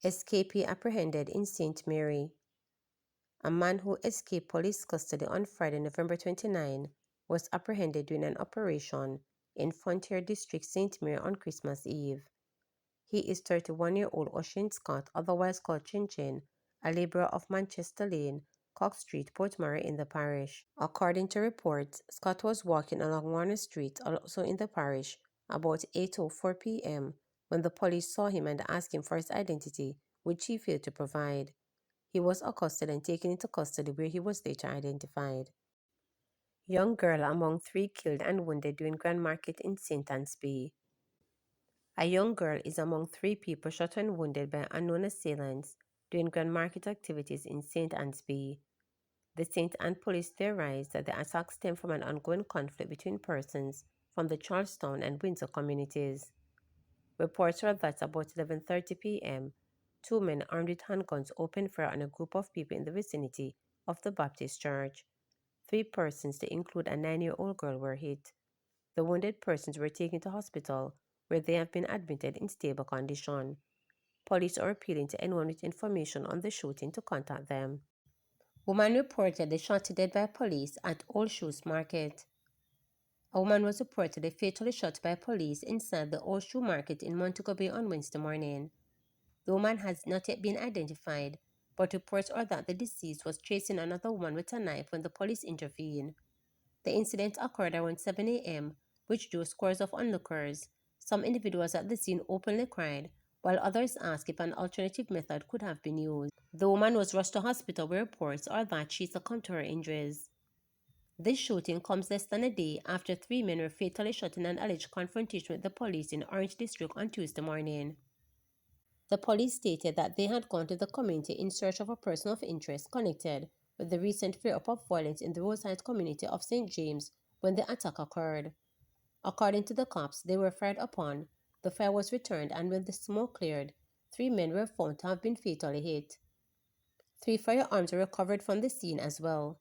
Escapee apprehended in St. Mary. A man who escaped police custody on Friday, November 29, was apprehended during an operation in Frontier District, St. Mary on Christmas Eve. He is 31-year-old Ocean Scott, otherwise called Chin Chin, a laborer of Manchester Lane, Cox Street, Portmore in the parish. According to reports, Scott was walking along Warner Street, also in the parish, about 8:04 p.m. when the police saw him and asked him for his identity, which he failed to provide. He was accosted and taken into custody, where he was later identified. Young girl among 3 killed and wounded during Grand Market in St. Anne's Bay. A young girl is among 3 people shot and wounded by unknown assailants during Grand Market activities in St. Anne's Bay. The St. Anne police theorized that the attacks stem from an ongoing conflict between persons from the Charlestown and Windsor communities. Reports are that about 11:30 p.m., 2 men armed with handguns opened fire on a group of people in the vicinity of the Baptist church. 3 persons, to include a 9-year-old girl, were hit. The wounded persons were taken to hospital, where they have been admitted in stable condition. Police are appealing to anyone with information on the shooting to contact them. Woman reportedly shot to death by police at Old Shoes Market. A woman was reportedly fatally shot by police inside the Old Shoe Market in Montego Bay on Wednesday morning. The woman has not yet been identified, but reports are that the deceased was chasing another woman with a knife when the police intervened. The incident occurred around 7 a.m., which drew scores of onlookers. Some individuals at the scene openly cried, while others asked if an alternative method could have been used. The woman was rushed to hospital, where reports are that she succumbed to her injuries. This shooting comes less than a day after 3 men were fatally shot in an alleged confrontation with the police in Orange District on Tuesday morning. The police stated that they had gone to the community in search of a person of interest connected with the recent flare-up of violence in the roadside community of St. James when the attack occurred. According to the cops, they were fired upon, the fire was returned, and when the smoke cleared, 3 men were found to have been fatally hit. 3 firearms were recovered from the scene as well.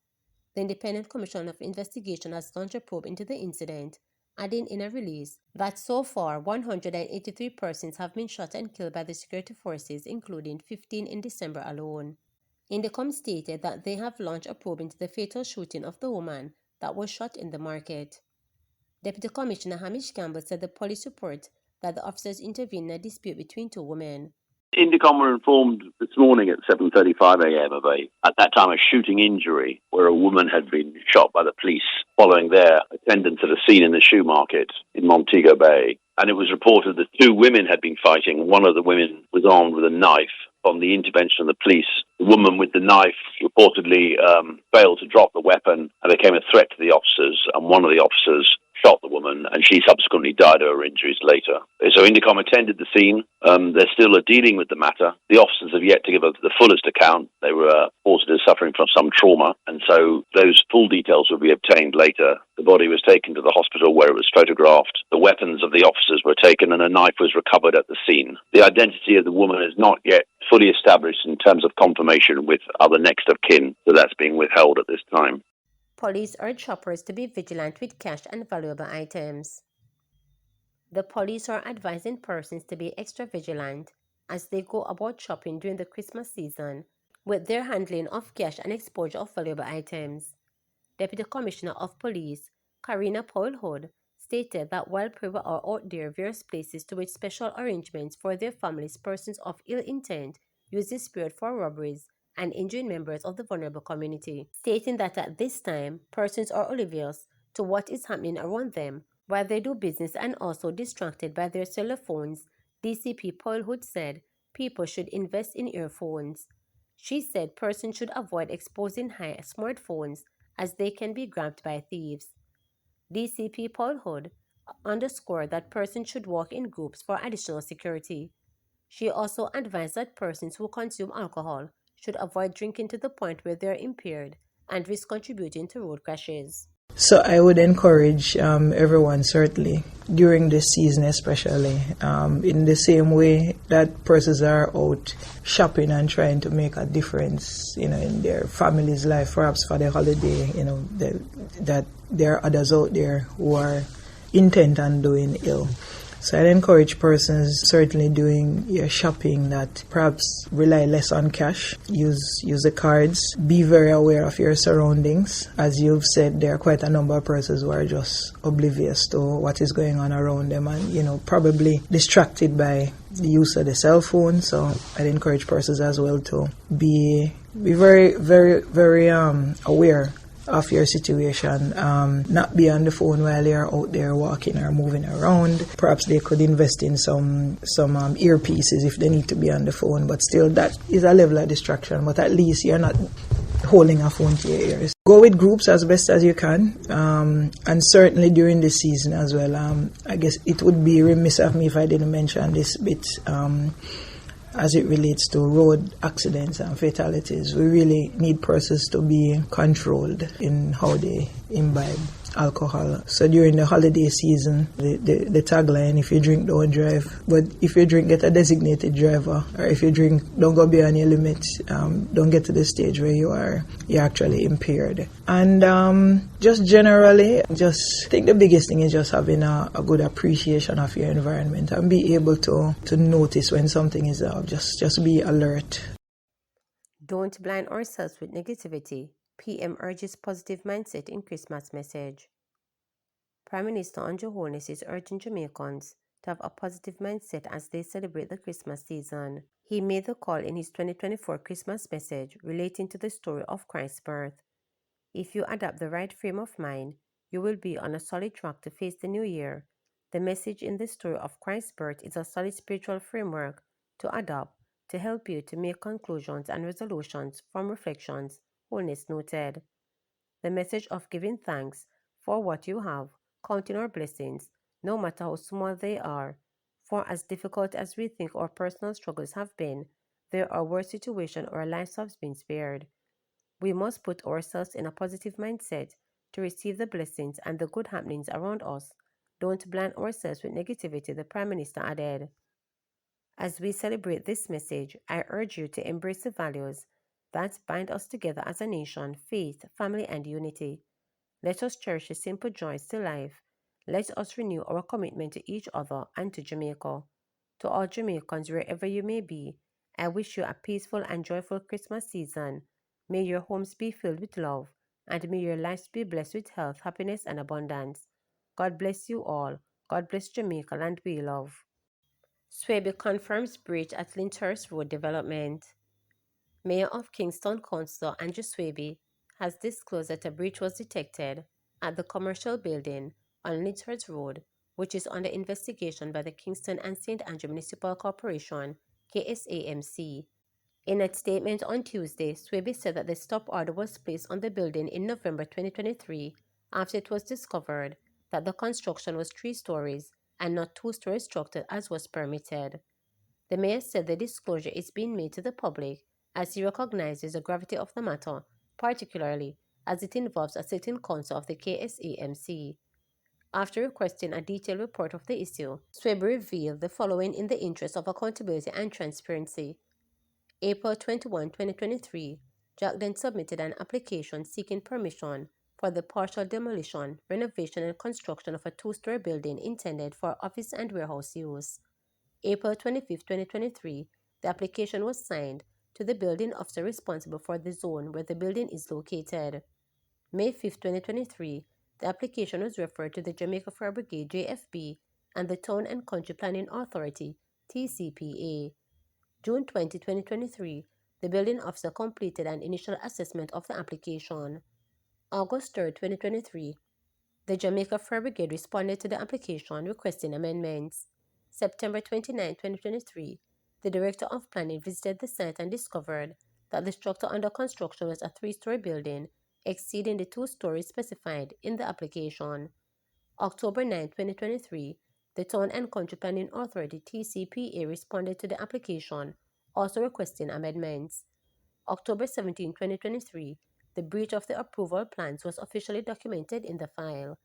The Independent Commission of Investigation has launched a probe into the incident, adding in a release that so far 183 persons have been shot and killed by the security forces, including 15 in December alone. Indicom stated that they have launched a probe into the fatal shooting of the woman that was shot in the market. Deputy Commissioner Hamish Campbell said the police report that the officers intervened in a dispute between 2 women. Indicom were informed this morning at 7:35 a.m. of at that time, a shooting injury where a woman had been shot by the police following their attendance at a scene in the shoe market in Montego Bay. And it was reported that 2 women had been fighting. One of the women was armed with a knife. On the intervention of the police, the woman with the knife reportedly failed to drop the weapon and became a threat to the officers, and one of the officers shot the woman, and she subsequently died of her injuries later. So Indicom attended the scene. They're still dealing with the matter. The officers have yet to give the fullest account. They were reported as suffering from some trauma, and so those full details will be obtained later. The body was taken to the hospital where it was photographed. The weapons of the officers were taken, and a knife was recovered at the scene. The identity of the woman is not yet fully established in terms of confirmation with other next of kin, so that's being withheld at this time. Police urge shoppers to be vigilant with cash and valuable items. The police are advising persons to be extra vigilant as they go about shopping during the Christmas season with their handling of cash and exposure of valuable items. Deputy Commissioner of Police Karina Powell-Hood stated that while people are out there various places to make special arrangements for their families, persons of ill intent use this period for robberies and injuring members of the vulnerable community, stating that at this time, persons are oblivious to what is happening around them while they do business and also distracted by their cell phones. DCP Powell-Hood said people should invest in earphones. She said persons should avoid exposing high smartphones as they can be grabbed by thieves. DCP Powell-Hood underscored that persons should walk in groups for additional security. She also advised that persons who consume alcohol should avoid drinking to the point where they are impaired and risk contributing to road crashes. So I would encourage everyone, certainly during this season especially, in the same way that persons are out shopping and trying to make a difference, in their family's life, perhaps for the holiday, that there are others out there who are intent on doing ill. So I'd encourage persons certainly doing your shopping that perhaps rely less on cash, use the cards, be very aware of your surroundings. As you've said, there are quite a number of persons who are just oblivious to what is going on around them and, probably distracted by the use of the cell phone. So I'd encourage persons as well to be very, very, very aware of your situation, not be on the phone while you're out there walking or moving around. Perhaps they could invest in some earpieces if they need to be on the phone, but still that is a level of distraction, but at least you're not holding a phone to your ears. Go with groups as best as you can, and certainly during this season as well. I guess it would be remiss of me if I didn't mention this bit as it relates to road accidents and fatalities. We really need persons to be controlled in how they imbibe alcohol. So during the holiday season, the tagline, if you drink, don't drive. But if you drink, get a designated driver. Or if you drink, don't go beyond your limit. Don't get to the stage where you're actually impaired. And just generally, just think the biggest thing is just having a good appreciation of your environment and be able to notice when something is off. Just be alert. Don't blind ourselves with negativity. PM urges positive mindset in Christmas message. Prime Minister Andrew Holness is urging Jamaicans to have a positive mindset as they celebrate the Christmas season. He made the call in his 2024 Christmas message relating to the story of Christ's birth. If you adopt the right frame of mind, you will be on a solid track to face the new year. The message in the story of Christ's birth is a solid spiritual framework to adopt to help you to make conclusions and resolutions from reflections, Holness noted. The message of giving thanks for what you have, counting our blessings, no matter how small they are. For as difficult as we think our personal struggles have been, there are worse situations our lives have been spared. We must put ourselves in a positive mindset to receive the blessings and the good happenings around us. Don't blind ourselves with negativity, the Prime Minister added. As we celebrate this message, I urge you to embrace the values that bind us together as a nation: faith, family, and unity. Let us cherish the simple joys to life. Let us renew our commitment to each other and to Jamaica. To all Jamaicans, wherever you may be, I wish you a peaceful and joyful Christmas season. May your homes be filled with love, and may your lives be blessed with health, happiness, and abundance. God bless you all. God bless Jamaica, and we love. Swaby confirms breach at Lyndhurst Road development. Mayor of Kingston Councillor Andrew Swaby has disclosed that a breach was detected at the commercial building on Lyndhurst Road, which is under investigation by the Kingston and St. Andrew Municipal Corporation, KSAMC. In a statement on Tuesday, Swaby said that the stop order was placed on the building in November 2023 after it was discovered that the construction was 3 stories and not 2-story structure as was permitted. The mayor said the disclosure is being made to the public as he recognizes the gravity of the matter, particularly as it involves a sitting council of the KSAMC. After requesting a detailed report of the issue, Swaby revealed the following in the interest of accountability and transparency. April 21, 2023, Jack then submitted an application seeking permission for the partial demolition, renovation, and construction of a 2-story building intended for office and warehouse use. April 25, 2023, the application was signed to the building officer responsible for the zone where the building is located. May 5, 2023, the application was referred to the Jamaica Fire Brigade JFB and the Town and Country Planning Authority TCPA. June 20, 2023, the building officer completed an initial assessment of the application. August 3, 2023, the Jamaica Fire Brigade responded to the application requesting amendments. September 29, 2023, the Director of Planning visited the site and discovered that the structure under construction was a 3-story building exceeding the 2 stories specified in the application. October 9, 2023, the Town and Country Planning Authority TCPA responded to the application, also requesting amendments. October 17, 2023, the breach of the approval plans was officially documented in the file.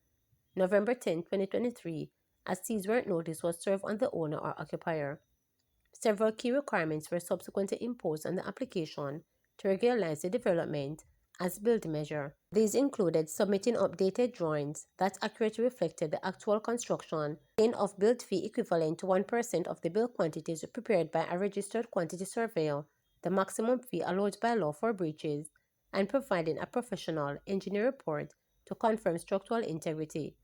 November 10, 2023, a seizure notice was served on the owner or occupier. Several key requirements were subsequently imposed on the application to regularize the development as billed measure. These included submitting updated drawings that accurately reflected the actual construction, paying of billed fee equivalent to 1% of the bill quantities prepared by a registered quantity surveyor, the maximum fee allowed by law for breaches, and providing a professional engineer report to confirm structural integrity.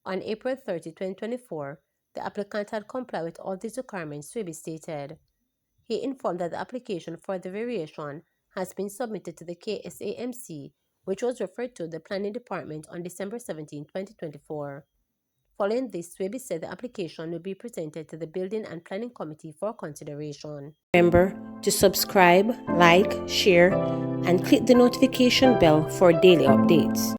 On April 30, 2024, the applicant had complied with all these requirements, Swiby stated. He informed that the application for the variation has been submitted to the KSAMC, which was referred to the Planning Department on December 17, 2024. Following this, Swiby said the application will be presented to the Building and Planning Committee for consideration. Remember to subscribe, like, share, and click the notification bell for daily updates.